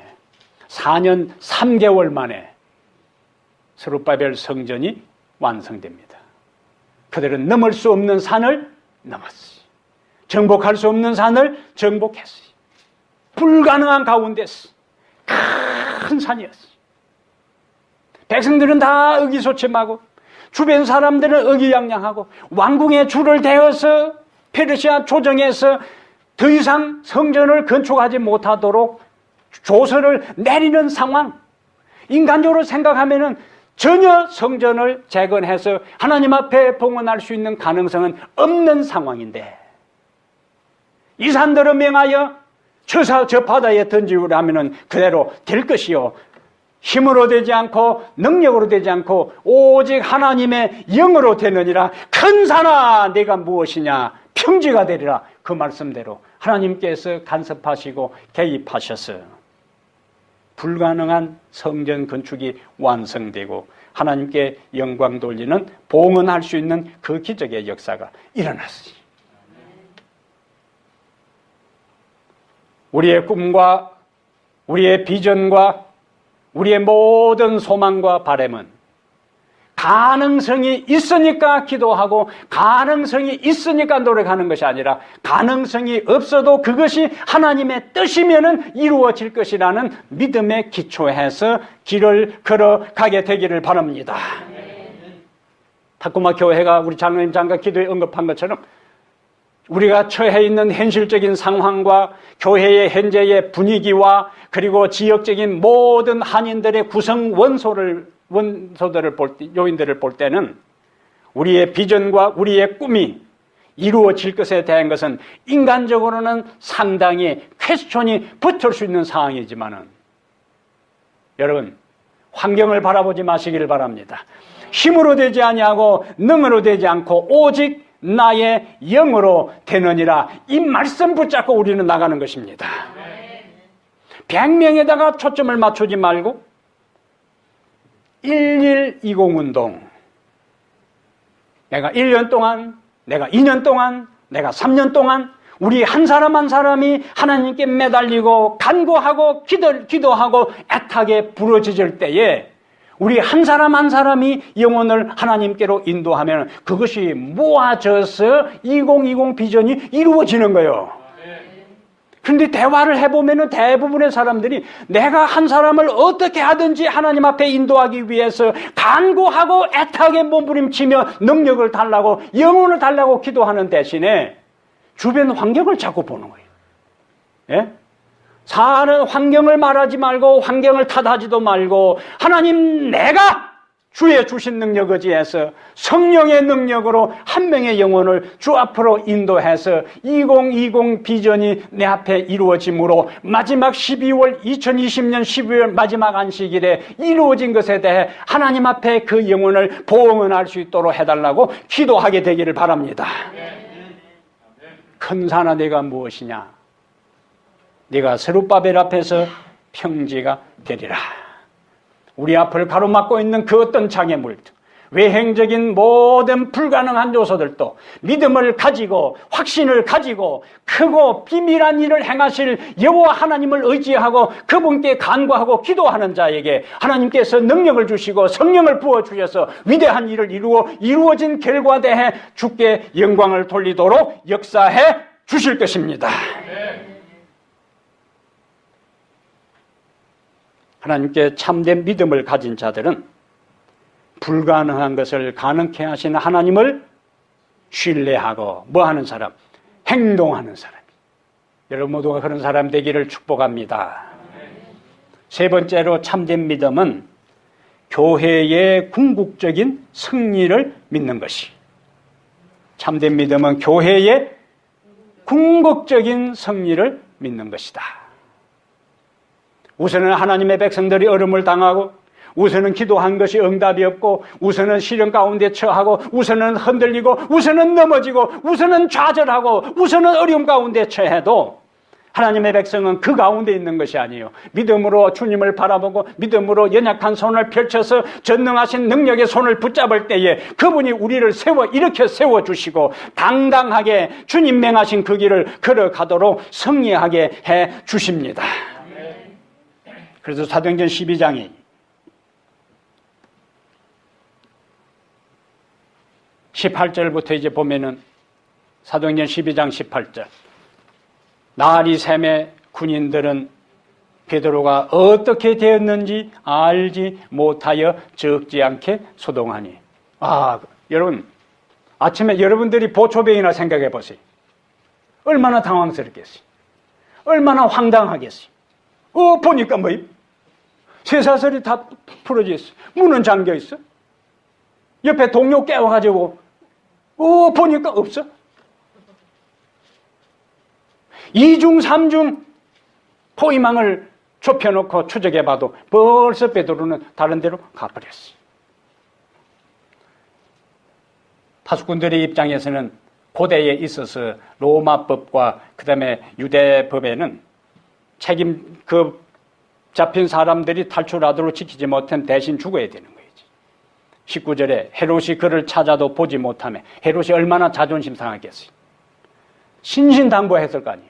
4년 3개월 만에 스룹바벨 성전이 완성됩니다. 그들은 넘을 수 없는 산을 넘었어요. 정복할 수 없는 산을 정복했어요. 불가능한 가운데서 큰 산이었어요. 백성들은 다 의기소침하고 주변 사람들은 의기양양하고 왕궁에 줄을 대어서 페르시아 조정에서 더 이상 성전을 건축하지 못하도록 조서를 내리는 상황. 인간적으로 생각하면은 전혀 성전을 재건해서 하나님 앞에 봉헌할 수 있는 가능성은 없는 상황인데 이 산들을 명하여 저 바다에 던지우라 하면은 그대로 될 것이요. 힘으로 되지 않고 능력으로 되지 않고 오직 하나님의 영으로 되느니라. 큰 산아 네가 무엇이냐. 평지가 되리라. 그 말씀대로 하나님께서 간섭하시고 개입하셔서 불가능한 성전 건축이 완성되고 하나님께 영광 돌리는 봉헌할 수 있는 그 기적의 역사가 일어났어요. 우리의 꿈과 우리의 비전과 우리의 모든 소망과 바람은 가능성이 있으니까 기도하고 가능성이 있으니까 노력하는 것이 아니라 가능성이 없어도 그것이 하나님의 뜻이면은 이루어질 것이라는 믿음에 기초해서 길을 걸어가게 되기를 바랍니다. 타코마 교회가 우리 장로님 장가 기도에 언급한 것처럼 우리가 처해 있는 현실적인 상황과 교회의 현재의 분위기와 그리고 지역적인 모든 한인들의 구성 원소들을 볼 때, 요인들을 볼 때는 우리의 비전과 우리의 꿈이 이루어질 것에 대한 것은 인간적으로는 상당히 퀘스천이 붙을 수 있는 상황이지만은 여러분 환경을 바라보지 마시기를 바랍니다. 힘으로 되지 아니하고 능으로 되지 않고 오직 나의 영으로 되느니라. 이 말씀 붙잡고 우리는 나가는 것입니다. 100명에다가 초점을 맞추지 말고 1120 운동. 내가 1년 동안, 내가 2년 동안, 내가 3년 동안 우리 한 사람 한 사람이 하나님께 매달리고 간구하고 기도하고 애타게 부르짖을 때에 우리 한 사람 한 사람이 영혼을 하나님께로 인도하면 그것이 모아져서 2020 비전이 이루어지는 거예요. 그런데 대화를 해보면 대부분의 사람들이 내가 한 사람을 어떻게 하든지 하나님 앞에 인도하기 위해서 간구하고 애타게 몸부림치며 능력을 달라고, 영혼을 달라고 기도하는 대신에 주변 환경을 자꾸 보는 거예요. 예? 사는 환경을 말하지 말고 환경을 탓하지도 말고, 하나님, 내가 주의 주신 능력 의지해서 성령의 능력으로 한 명의 영혼을 주 앞으로 인도해서 2020 비전이 내 앞에 이루어짐으로 마지막 2020년 12월 마지막 안식일에 이루어진 것에 대해 하나님 앞에 그 영혼을 봉헌할 수 있도록 해달라고 기도하게 되기를 바랍니다. 큰 산아, 네가 무엇이냐? 네가 스룹바벨 앞에서 평지가 되리라. 우리 앞을 가로막고 있는 그 어떤 장애물도, 외행적인 모든 불가능한 요소들도 믿음을 가지고 확신을 가지고 크고 비밀한 일을 행하실 여호와 하나님을 의지하고 그분께 간구하고 기도하는 자에게 하나님께서 능력을 주시고 성령을 부어주셔서 위대한 일을 이루어진 결과 대해 주께 영광을 돌리도록 역사해 주실 것입니다. 하나님께 참된 믿음을 가진 자들은 불가능한 것을 가능케 하시는 하나님을 신뢰하고 뭐 하는 사람? 행동하는 사람. 여러분 모두가 그런 사람 되기를 축복합니다. 세 번째로 참된 믿음은 교회의 궁극적인 승리를 믿는 것이. 참된 믿음은 교회의 궁극적인 승리를 믿는 것이다. 우선은 하나님의 백성들이 어려움을 당하고, 우선은 기도한 것이 응답이 없고, 우선은 시련 가운데 처하고, 우선은 흔들리고, 우선은 넘어지고, 우선은 좌절하고, 우선은 어려움 가운데 처해도 하나님의 백성은 그 가운데 있는 것이 아니에요. 믿음으로 주님을 바라보고 믿음으로 연약한 손을 펼쳐서 전능하신 능력의 손을 붙잡을 때에 그분이 우리를 일으켜 세워주시고 당당하게 주님 맹하신 그 길을 걸어가도록 승리하게 해 주십니다. 그래서 사도행전 12장이 18절부터 이제 보면은 사도행전 12장 18절. 날이 새매 군인들은 베드로가 어떻게 되었는지 알지 못하여 적지 않게 소동하니. 여러분, 아침에 여러분들이 보초병이나 생각해 보세요. 얼마나 당황스럽겠어요. 얼마나 황당하겠어요. 보니까 쇠사슬이 다 풀어져 있어. 문은 잠겨 있어. 옆에 동료 깨워가지고 보니까 없어. 2중 3중 포위망을 좁혀놓고 추적해봐도 벌써 베드로는 다른 데로 가버렸어. 파수꾼들의 입장에서는 고대에 있어서 로마법과 그 다음에 유대법에는 잡힌 사람들이 탈출하도록 지키지 못하면 대신 죽어야 되는 거지. 19절에 헤롯이 그를 찾아도 보지 못하며, 헤롯이 얼마나 자존심 상하겠어요. 신신당부했을 거 아니에요.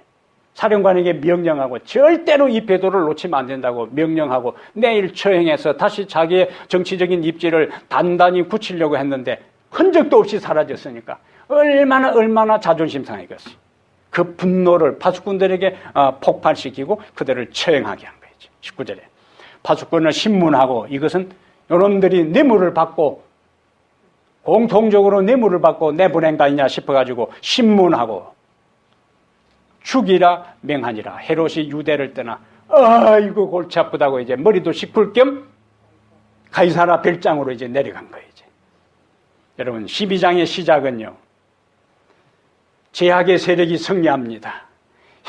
사령관에게 명령하고 절대로 이 베드로를 놓치면 안 된다고 명령하고 내일 처형해서 다시 자기의 정치적인 입지를 단단히 굳히려고 했는데 흔적도 없이 사라졌으니까 얼마나 자존심 상하겠어요. 그 분노를 파수꾼들에게 폭발시키고 그들을 처형하게 한 거죠. 19절에 파수꾼을 신문하고, 이것은 요놈들이 뇌물을 받고 공통적으로 뇌물을 받고 내보낸 거 아니냐 싶어가지고 신문하고 죽이라 명하니라. 헤롯이 유대를 떠나 이거 골치 아프다고 이제 머리도 씻을 겸 가이사라 별장으로 이제 내려간 거예요. 이제. 여러분, 12장의 시작은요, 제약의 세력이 승리합니다.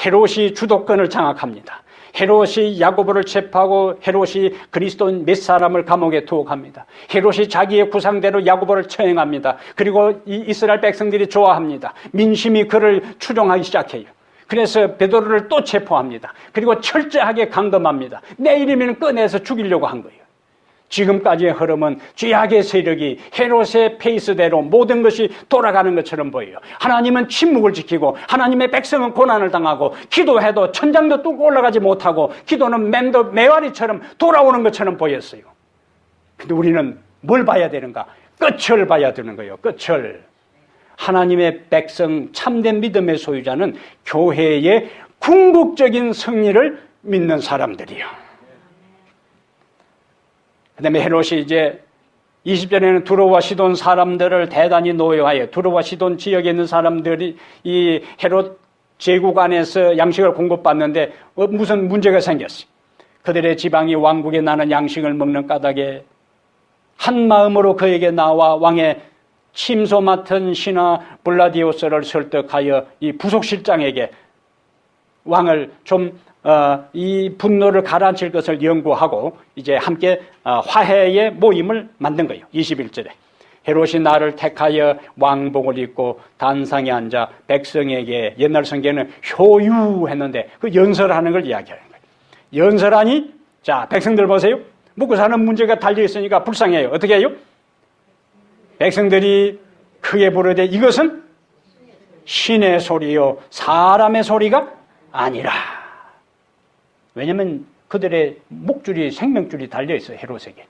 헤롯이 주도권을 장악합니다. 헤롯이 야고보를 체포하고 헤롯이 그리스도인 몇 사람을 감옥에 투옥합니다. 헤롯이 자기의 구상대로 야고보를 처형합니다. 그리고 이 이스라엘 백성들이 좋아합니다. 민심이 그를 추종하기 시작해요. 그래서 베드로를 또 체포합니다. 그리고 철저하게 감금합니다. 내일이면 꺼내서 죽이려고 한 거예요. 지금까지의 흐름은 죄악의 세력이 헤롯의 페이스대로 모든 것이 돌아가는 것처럼 보여요. 하나님은 침묵을 지키고 하나님의 백성은 고난을 당하고 기도해도 천장도 뚫고 올라가지 못하고 기도는 메아리처럼 돌아오는 것처럼 보였어요. 근데 우리는 뭘 봐야 되는가? 끝을 봐야 되는 거예요. 끝을. 하나님의 백성, 참된 믿음의 소유자는 교회의 궁극적인 승리를 믿는 사람들이요. 그 다음에 헤롯이 이제 20절에는 두로와 시돈 사람들을 대단히 노여하여, 두로와 시돈 지역에 있는 사람들이 이 헤롯 제국 안에서 양식을 공급받는데 무슨 문제가 생겼어요. 그들의 지방이 왕국에 나는 양식을 먹는 까닭에 한 마음으로 그에게 나와 왕의 침소 맡은 신하 블라디오스를 설득하여 이 부속실장에게 왕을 좀 이 분노를 가라앉힐 것을 연구하고 이제 함께 화해의 모임을 만든 거예요. 21절에 헤롯이 나를 택하여 왕복을 입고 단상에 앉아 백성에게, 옛날 성경에는 효유했는데 그 연설하는 걸 이야기하는 거예요. 연설하니 자 백성들 보세요. 먹고 사는 문제가 달려있으니까 불쌍해요. 어떻게 해요? 백성들이 크게 부르되 이것은 신의 소리요 사람의 소리가 아니라. 왜냐하면 그들의 목줄이, 생명줄이 달려있어요. 헤롯에게.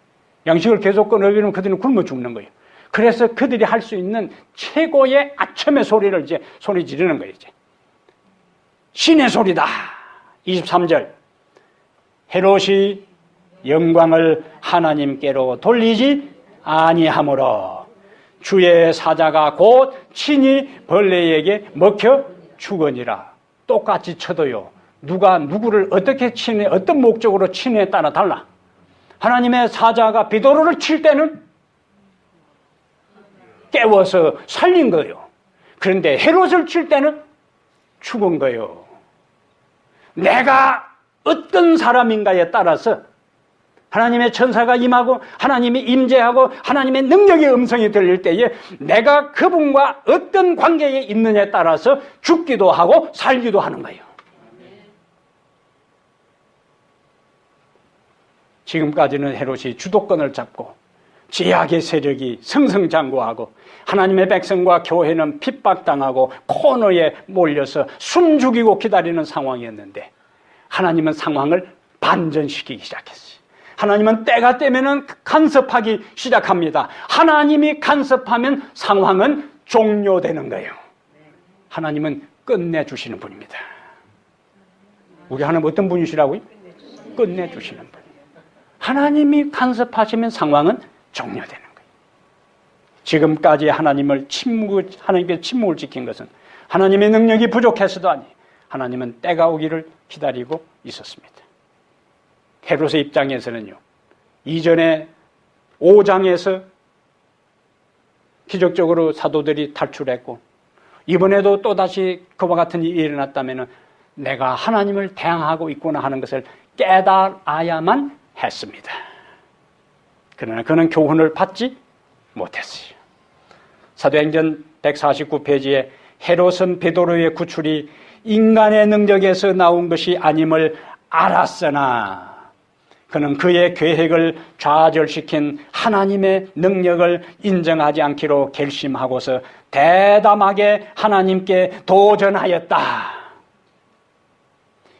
양식을 계속 끊어버리면 그들은 굶어 죽는 거예요. 그래서 그들이 할 수 있는 최고의 아첨의 소리를 이제 소리 지르는 거예요. 이제. 신의 소리다. 23절 헤롯이 영광을 하나님께로 돌리지 아니하므로 주의 사자가 곧 친히 벌레에게 먹혀 죽으니라. 똑같이 쳐도요. 누가 누구를 어떻게 치느냐, 어떤 목적으로 치느냐에 따라 달라. 하나님의 사자가 베드로를 칠 때는 깨워서 살린 거예요. 그런데 헤롯을 칠 때는 죽은 거예요. 내가 어떤 사람인가에 따라서 하나님의 천사가 임하고 하나님이 임재하고 하나님의 능력의 음성이 들릴 때에 내가 그분과 어떤 관계에 있느냐에 따라서 죽기도 하고 살기도 하는 거예요. 지금까지는 헤롯이 주도권을 잡고 제약의 세력이 승승장구하고 하나님의 백성과 교회는 핍박당하고 코너에 몰려서 숨죽이고 기다리는 상황이었는데 하나님은 상황을 반전시키기 시작했어요. 하나님은 때가 되면은 간섭하기 시작합니다. 하나님이 간섭하면 상황은 종료되는 거예요. 하나님은 끝내주시는 분입니다. 우리 하나님 어떤 분이시라고요? 끝내주시는 분. 하나님이 간섭하시면 상황은 종료되는 거예요. 지금까지 하나님께 침묵을 지킨 것은 하나님의 능력이 부족해서도 아니, 하나님은 때가 오기를 기다리고 있었습니다. 헤롯의 입장에서는요, 이전에 5장에서 기적적으로 사도들이 탈출했고, 이번에도 또다시 그와 같은 일이 일어났다면 내가 하나님을 대항하고 있구나 하는 것을 깨달아야만 했습니다. 그러나 그는 교훈을 받지 못했어요. 사도행전 149페이지에 헤롯은 베드로의 구출이 인간의 능력에서 나온 것이 아님을 알았으나 그는 그의 계획을 좌절시킨 하나님의 능력을 인정하지 않기로 결심하고서 대담하게 하나님께 도전하였다.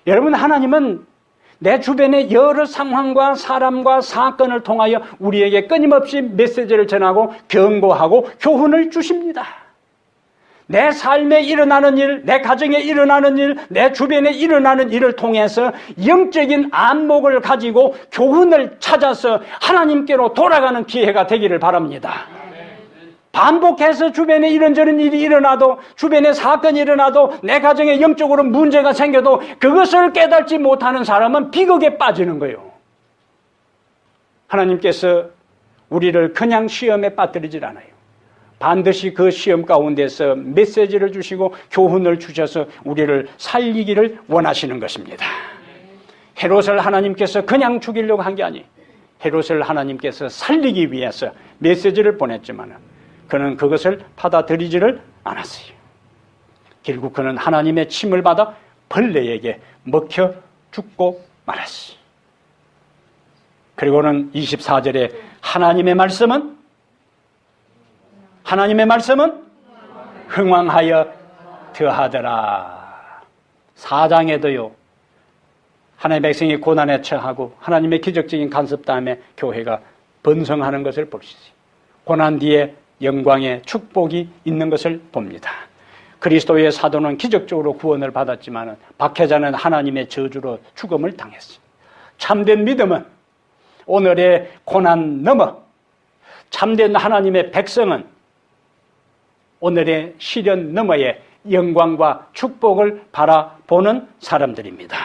여러분, 하나님은 내 주변의 여러 상황과 사람과 사건을 통하여 우리에게 끊임없이 메시지를 전하고 경고하고 교훈을 주십니다. 내 삶에 일어나는 일, 내 가정에 일어나는 일, 내 주변에 일어나는 일을 통해서 영적인 안목을 가지고 교훈을 찾아서 하나님께로 돌아가는 기회가 되기를 바랍니다. 반복해서 주변에 이런저런 일이 일어나도, 주변에 사건이 일어나도, 내 가정에 영적으로 문제가 생겨도 그것을 깨닫지 못하는 사람은 비극에 빠지는 거예요. 하나님께서 우리를 그냥 시험에 빠뜨리질 않아요. 반드시 그 시험 가운데서 메시지를 주시고 교훈을 주셔서 우리를 살리기를 원하시는 것입니다. 헤롯을 하나님께서 그냥 죽이려고 한 게 아니에요. 헤롯을 하나님께서 살리기 위해서 메시지를 보냈지만 그는 그것을 받아들이지를 않았어요. 결국 그는 하나님의 침을 받아 벌레에게 먹혀 죽고 말았어요. 그리고는 24절에 하나님의 말씀은 흥왕하여 더하더라. 4장에도요, 하나님의 백성이 고난에 처하고 하나님의 기적적인 간섭 다음에 교회가 번성하는 것을 볼 수 있어요. 고난 뒤에 영광의 축복이 있는 것을 봅니다. 그리스도의 사도는 기적적으로 구원을 받았지만 박해자는 하나님의 저주로 죽음을 당했어요. 참된 믿음은 오늘의 고난 넘어 참된 하나님의 백성은 오늘의 시련 너머의 영광과 축복을 바라보는 사람들입니다.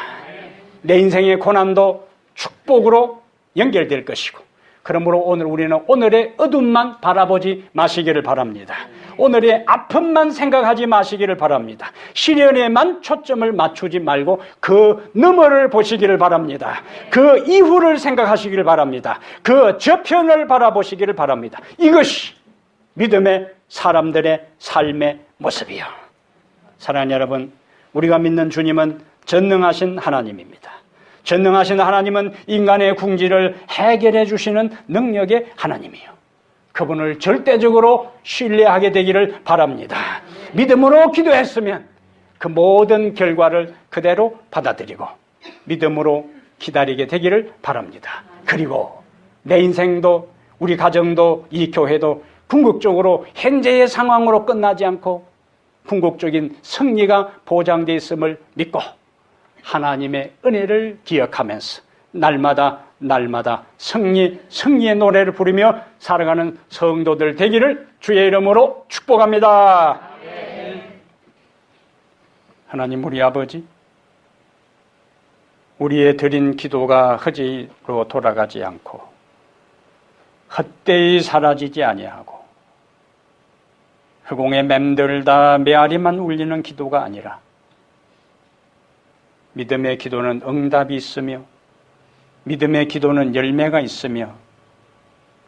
내 인생의 고난도 축복으로 연결될 것이고, 그러므로 오늘 우리는 오늘의 어둠만 바라보지 마시기를 바랍니다. 오늘의 아픔만 생각하지 마시기를 바랍니다. 시련에만 초점을 맞추지 말고 그 너머를 보시기를 바랍니다. 그 이후를 생각하시기를 바랍니다. 그 저편을 바라보시기를 바랍니다. 이것이 믿음의 사람들의 삶의 모습이요. 사랑하는 여러분, 우리가 믿는 주님은 전능하신 하나님입니다. 전능하신 하나님은 인간의 궁지를 해결해 주시는 능력의 하나님이요. 그분을 절대적으로 신뢰하게 되기를 바랍니다. 믿음으로 기도했으면 그 모든 결과를 그대로 받아들이고 믿음으로 기다리게 되기를 바랍니다. 그리고 내 인생도 우리 가정도 이 교회도 궁극적으로 현재의 상황으로 끝나지 않고 궁극적인 승리가 보장되어 있음을 믿고 하나님의 은혜를 기억하면서 날마다 승리의 노래를 부르며 살아가는 성도들 되기를 주의 이름으로 축복합니다. 하나님 우리 아버지, 우리의 드린 기도가 허지로 돌아가지 않고 헛되이 사라지지 아니하고 허공에 맴돌다 메아리만 울리는 기도가 아니라 믿음의 기도는 응답이 있으며 믿음의 기도는 열매가 있으며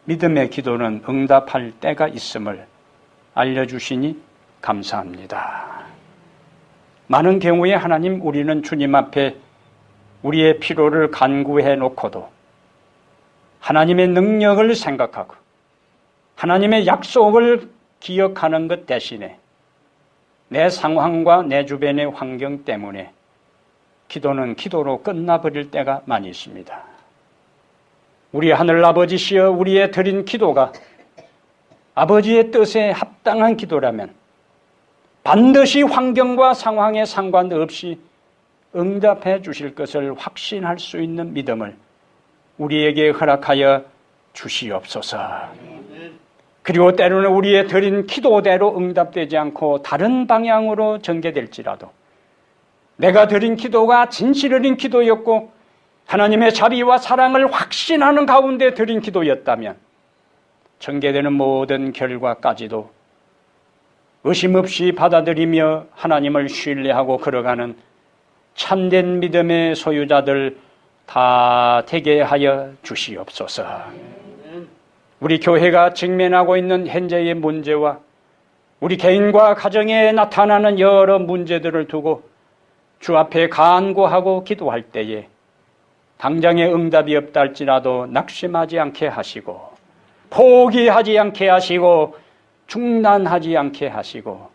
믿음의 기도는 응답할 때가 있음을 알려주시니 감사합니다. 많은 경우에 하나님, 우리는 주님 앞에 우리의 필요를 간구해 놓고도 하나님의 능력을 생각하고 하나님의 약속을 기억하는 것 대신에 내 상황과 내 주변의 환경 때문에 기도는 기도로 끝나버릴 때가 많이 있습니다. 우리 하늘아버지시여, 우리의 드린 기도가 아버지의 뜻에 합당한 기도라면 반드시 환경과 상황에 상관없이 응답해 주실 것을 확신할 수 있는 믿음을 우리에게 허락하여 주시옵소서. 그리고 때로는 우리의 드린 기도대로 응답되지 않고 다른 방향으로 전개될지라도 내가 드린 기도가 진실 어린 기도였고 하나님의 자비와 사랑을 확신하는 가운데 드린 기도였다면 전개되는 모든 결과까지도 의심 없이 받아들이며 하나님을 신뢰하고 걸어가는 참된 믿음의 소유자들 다 되게 하여 주시옵소서. 우리 교회가 직면하고 있는 현재의 문제와 우리 개인과 가정에 나타나는 여러 문제들을 두고 주 앞에 간구하고 기도할 때에 당장의 응답이 없다 할지라도 낙심하지 않게 하시고 포기하지 않게 하시고 중단하지 않게 하시고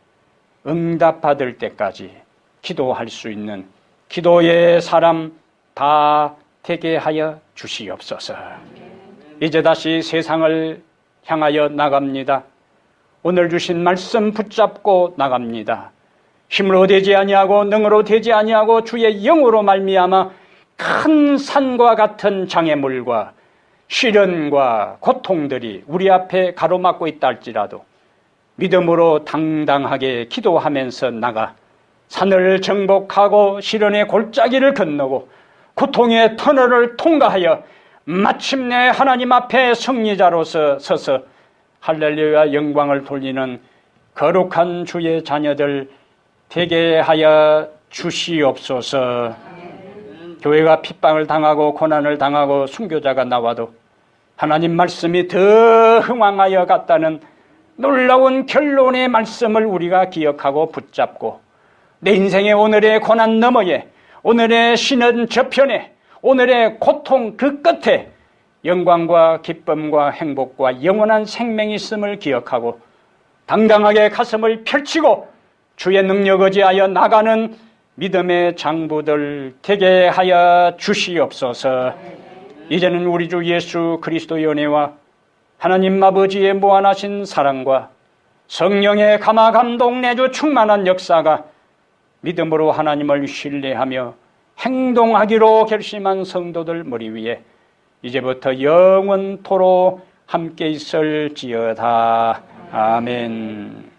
응답받을 때까지 기도할 수 있는 기도의 사람 다 되게 하여 주시옵소서. 이제 다시 세상을 향하여 나갑니다. 오늘 주신 말씀 붙잡고 나갑니다. 힘으로 되지 아니하고 능으로 되지 아니하고 주의 영으로 말미암아 큰 산과 같은 장애물과 시련과 고통들이 우리 앞에 가로막고 있다 할지라도 믿음으로 당당하게 기도하면서 나가 산을 정복하고 시련의 골짜기를 건너고 고통의 터널을 통과하여 마침내 하나님 앞에 승리자로서 서서 할렐루야 영광을 돌리는 거룩한 주의 자녀들 되게 하여 주시옵소서. 교회가 핍박을 당하고 고난을 당하고 순교자가 나와도 하나님 말씀이 더 흥왕하여 갔다는 놀라운 결론의 말씀을 우리가 기억하고 붙잡고 내 인생의 오늘의 고난 너머에 오늘의 신은 저편에 오늘의 고통 그 끝에 영광과 기쁨과 행복과 영원한 생명이 있음을 기억하고 당당하게 가슴을 펼치고 주의 능력 의지하여 나가는 믿음의 장부들 되게 하여 주시옵소서. 이제는 우리 주 예수 그리스도의 은혜와 하나님 아버지의 무한하신 사랑과 성령의 감화 감동 내주 충만한 역사가 믿음으로 하나님을 신뢰하며 행동하기로 결심한 성도들 머리 위에 이제부터 영원토록 함께 있을지어다. 아멘.